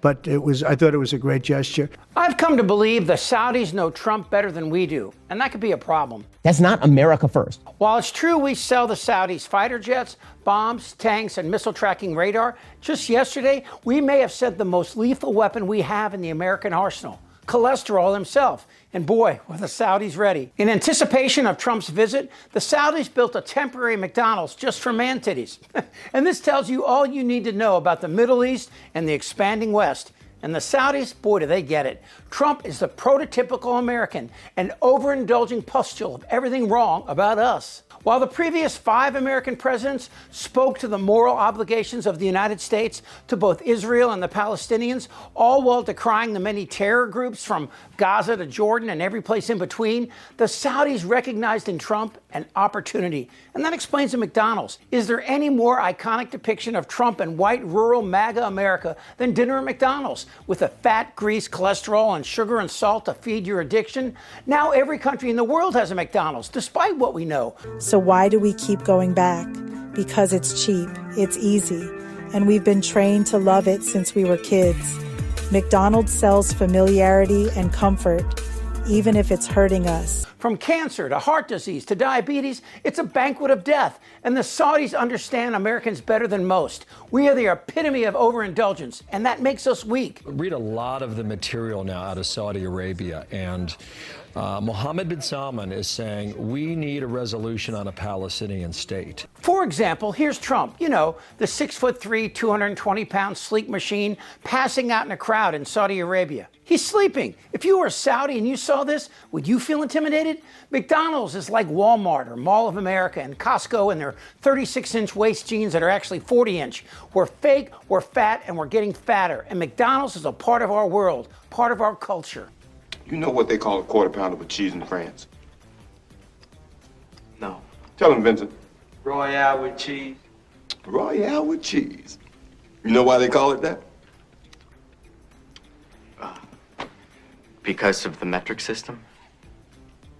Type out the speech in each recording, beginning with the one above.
But I thought it was a great gesture. I've come to believe the Saudis know Trump better than we do, and that could be a problem. That's not America first. While it's true we sell the Saudis fighter jets, bombs, tanks, and missile tracking radar, just yesterday we may have sent the most lethal weapon we have in the American arsenal, cholesterol himself. And boy, were the Saudis ready. In anticipation of Trump's visit, the Saudis built a temporary McDonald's just for man titties. And this tells you all you need to know about the Middle East and the expanding West. And the Saudis, boy, do they get it. Trump is the prototypical American, an overindulging pustule of everything wrong about us. While the previous 5 American presidents spoke to the moral obligations of the United States to both Israel and the Palestinians, all while decrying the many terror groups from Gaza to Jordan and every place in between, the Saudis recognized in Trump an opportunity. And that explains the McDonald's. Is there any more iconic depiction of Trump and white rural MAGA America than dinner at McDonald's? With the fat, grease, cholesterol, and sugar and salt to feed your addiction? Now every country in the world has a McDonald's, despite what we know. So why do we keep going back? Because it's cheap, it's easy, and we've been trained to love it since we were kids. McDonald's sells familiarity and comfort, even if it's hurting us. From cancer to heart disease to diabetes, it's a banquet of death. And the Saudis understand Americans better than most. We are the epitome of overindulgence, and that makes us weak. Read a lot of the material now out of Saudi Arabia, and Mohammed bin Salman is saying we need a resolution on a Palestinian state. For example, here's Trump, the 6'3", 220-pound sleek machine passing out in a crowd in Saudi Arabia. He's sleeping. If you were a Saudi and you saw this, would you feel intimidated? McDonald's is like Walmart or Mall of America and Costco and their 36-inch waist jeans that are actually 40-inch. We're fake, we're fat, and we're getting fatter. And McDonald's is a part of our world, part of our culture. You know what they call a quarter pounder with cheese in France? No. Tell him, Vincent. Royale with cheese. Royale with cheese. You know why they call it that? Because of the metric system?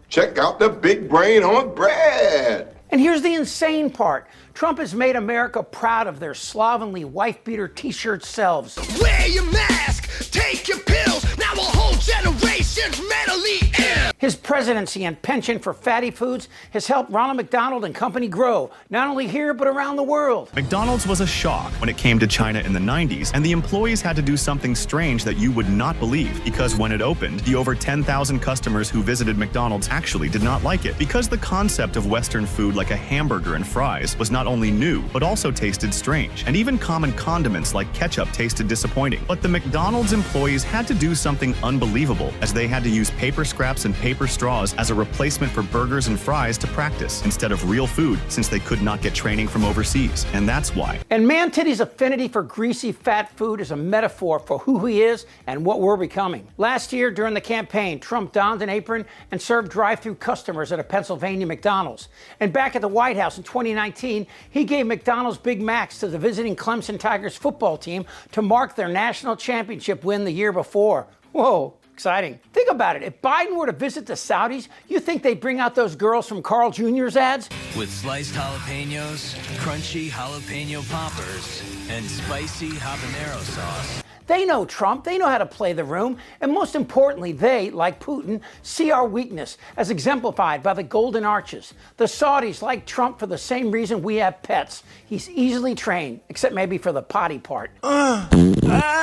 Check out the big brain on bread. And here's the insane part. Trump has made America proud of their slovenly wife-beater T-shirt selves. Wear your mask, take your pills, now a whole generation's mentally ill. His presidency and penchant for fatty foods has helped Ronald McDonald and company grow, not only here, but around the world. McDonald's was a shock when it came to China in the 90s, and the employees had to do something strange that you would not believe, because when it opened, the over 10,000 customers who visited McDonald's actually did not like it, because the concept of Western food like a hamburger and fries was not only new, but also tasted strange, and even common condiments like ketchup tasted disappointing. But the McDonald's employees had to do something unbelievable, as they had to use paper scraps and paper straws as a replacement for burgers and fries to practice, instead of real food, since they could not get training from overseas. And that's why. And Man Titty's affinity for greasy, fat food is a metaphor for who he is and what we're becoming. Last year, during the campaign, Trump donned an apron and served drive-through customers at a Pennsylvania McDonald's. And back at the White House in 2019, he gave McDonald's Big Macs to the visiting Clemson Tigers football team to mark their national championship win the year before. Whoa. Exciting. Think about it. If Biden were to visit the Saudis, you think they'd bring out those girls from Carl Jr.'s ads? With sliced jalapenos, crunchy jalapeno poppers, and spicy habanero sauce. They know Trump, they know how to play the room, and most importantly, they, like Putin, see our weakness as exemplified by the Golden Arches. The Saudis like Trump for the same reason we have pets. He's easily trained, except maybe for the potty part.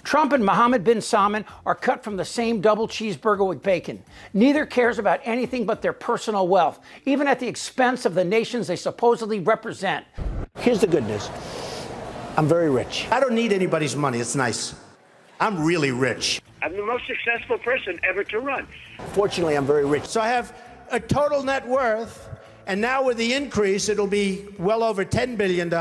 Trump and Mohammed bin Salman are cut from the same double cheeseburger with bacon. Neither cares about anything but their personal wealth, even at the expense of the nations they supposedly represent. Here's the good news. I'm very rich. I don't need anybody's money. It's nice. I'm really rich. I'm the most successful person ever to run. Fortunately, I'm very rich. So I have a total net worth, and now with the increase, it'll be well over $10 billion.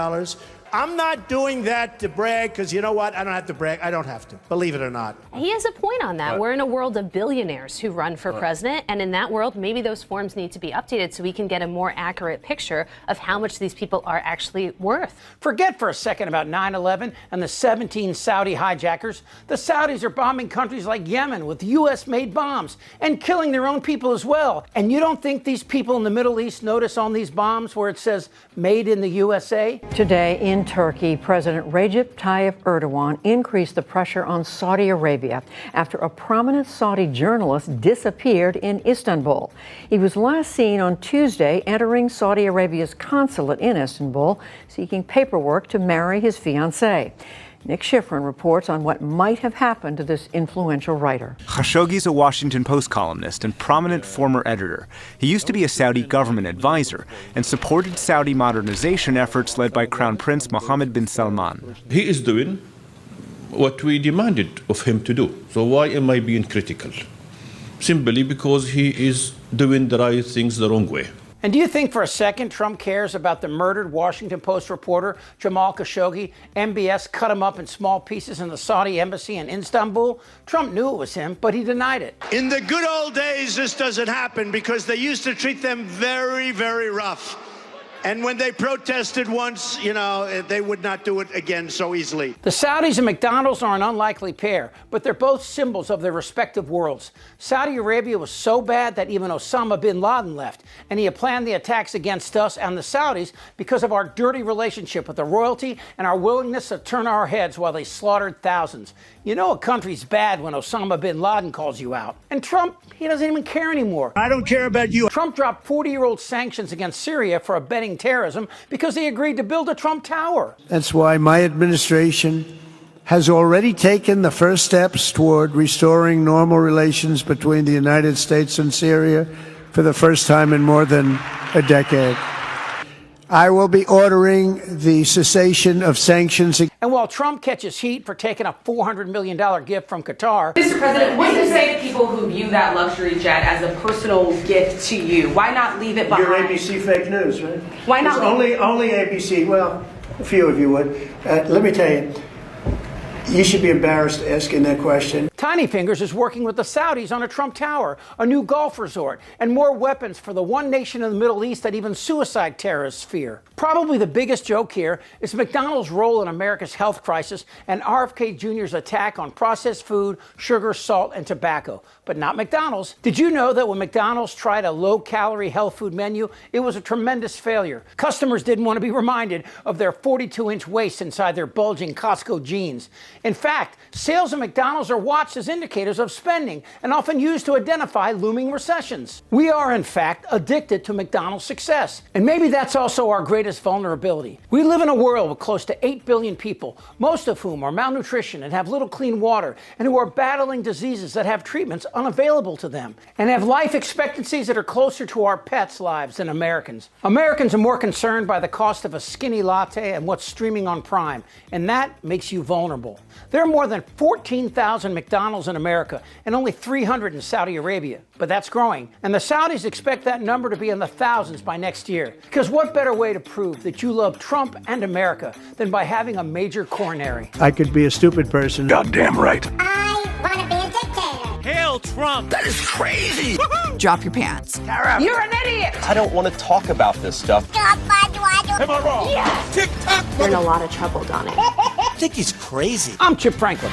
I'm not doing that to brag, because you know what? I don't have to brag. I don't have to, believe it or not. He has a point on that. We're in a world of billionaires who run for president, and in that world, maybe those forms need to be updated so we can get a more accurate picture of how much these people are actually worth. Forget for a second about 9/11 and the 17 Saudi hijackers. The Saudis are bombing countries like Yemen with U.S.-made bombs and killing their own people as well. And you don't think these people in the Middle East notice on these bombs where it says, made in the USA? Today in Turkey, President Recep Tayyip Erdogan increased the pressure on Saudi Arabia after a prominent Saudi journalist disappeared in Istanbul. He was last seen on Tuesday entering Saudi Arabia's consulate in Istanbul, seeking paperwork to marry his fiancée. Nick Schifrin reports on what might have happened to this influential writer. Khashoggi's a Washington Post columnist and prominent former editor. He used to be a Saudi government advisor and supported Saudi modernization efforts led by Crown Prince Mohammed bin Salman. He is doing what we demanded of him to do. So why am I being critical? Simply because he is doing the right things the wrong way. And do you think for a second Trump cares about the murdered Washington Post reporter Jamal Khashoggi? MBS cut him up in small pieces in the Saudi embassy in Istanbul. Trump knew it was him, but he denied it. In the good old days, this doesn't happen because they used to treat them very, very rough. And when they protested once, you know, they would not do it again so easily. The Saudis and McDonald's are an unlikely pair, but they're both symbols of their respective worlds. Saudi Arabia was so bad that even Osama bin Laden left, and he had planned the attacks against us and the Saudis because of our dirty relationship with the royalty and our willingness to turn our heads while they slaughtered thousands. You know a country's bad when Osama bin Laden calls you out. And Trump, he doesn't even care anymore. I don't care about you. Trump dropped 40-year-old sanctions against Syria for abetting terrorism because they agreed to build a Trump Tower. That's why my administration has already taken the first steps toward restoring normal relations between the United States and Syria for the first time in more than a decade. I will be ordering the cessation of sanctions. And while Trump catches heat for taking a $400 million gift from Qatar, Mr. President, what do you say to people who view that luxury jet as a personal gift to you? Why not leave it behind? You're ABC fake news, right? Why not? Only ABC. Well, a few of you would. Let me tell you, you should be embarrassed asking that question. Tiny Fingers is working with the Saudis on a Trump Tower, a new golf resort, and more weapons for the one nation in the Middle East that even suicide terrorists fear. Probably the biggest joke here is McDonald's role in America's health crisis and RFK Jr.'s attack on processed food, sugar, salt, and tobacco. But not McDonald's. Did you know that when McDonald's tried a low-calorie health food menu, it was a tremendous failure? Customers didn't want to be reminded of their 42-inch waist inside their bulging Costco jeans. In fact, sales at McDonald's are watched as indicators of spending and often used to identify looming recessions. We are, in fact, addicted to McDonald's success. And maybe that's also our greatest vulnerability. We live in a world with close to 8 billion people, most of whom are malnutrition and have little clean water, and who are battling diseases that have treatments unavailable to them, and have life expectancies that are closer to our pets' lives than Americans. Americans are more concerned by the cost of a skinny latte and what's streaming on Prime, and that makes you vulnerable. There are more than 14,000 McDonald's in America and only 300 in Saudi Arabia, but that's growing. And the Saudis expect that number to be in the thousands by next year. Because what better way to prove that you love Trump and America than by having a major coronary? I could be a stupid person. Goddamn right. I want to be a dictator. Hail Trump! That is crazy. Drop your pants. You're an idiot. I don't want to talk about this stuff. Am I wrong? Yes. Tick-tock. You're in a lot of trouble, Donnie. I think he's crazy. I'm Chip Franklin.